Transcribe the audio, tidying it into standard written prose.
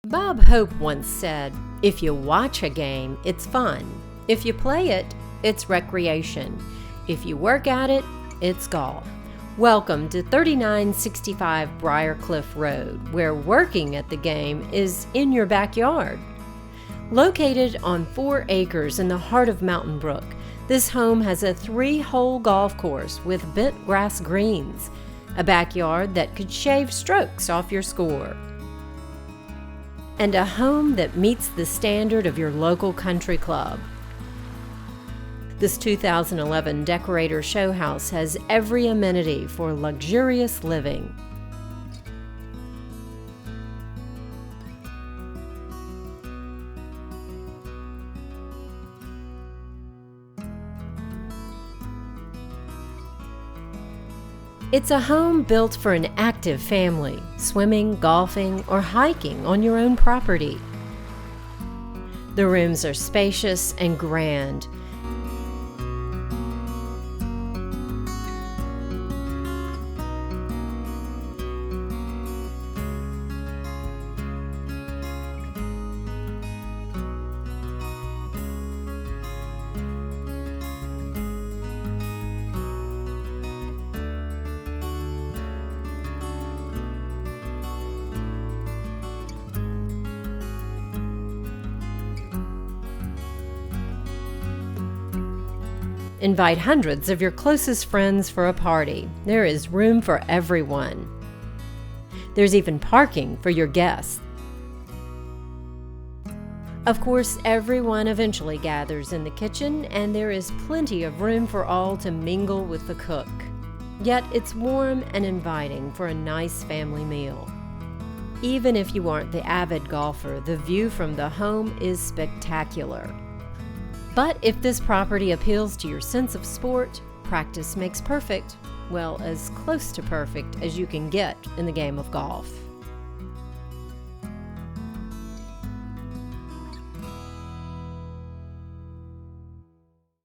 Bob Hope once said, "If you watch a game, it's fun. If you play it, it's recreation. If you work at it, it's golf." Welcome to 3965 Briarcliff Road, where working at the game is in your backyard. Located on 4 acres in the heart of Mountain Brook, this home has a 3-hole golf course with bent grass greens, a backyard that could shave strokes off your score, and a home that meets the standard of your local country club. This 2011 Decorator Showhouse has every amenity for luxurious living. It's a home built for an active family, swimming, golfing, or hiking on your own property. The rooms are spacious and grand. Invite hundreds of your closest friends for a party. There is room for everyone. There's even parking for your guests. Of course, everyone eventually gathers in the kitchen, and there is plenty of room for all to mingle with the cook. Yet it's warm and inviting for a nice family meal. Even if you aren't the avid golfer, the view from the home is spectacular. But if this property appeals to your sense of sport, practice makes perfect. Well, as close to perfect as you can get in the game of golf.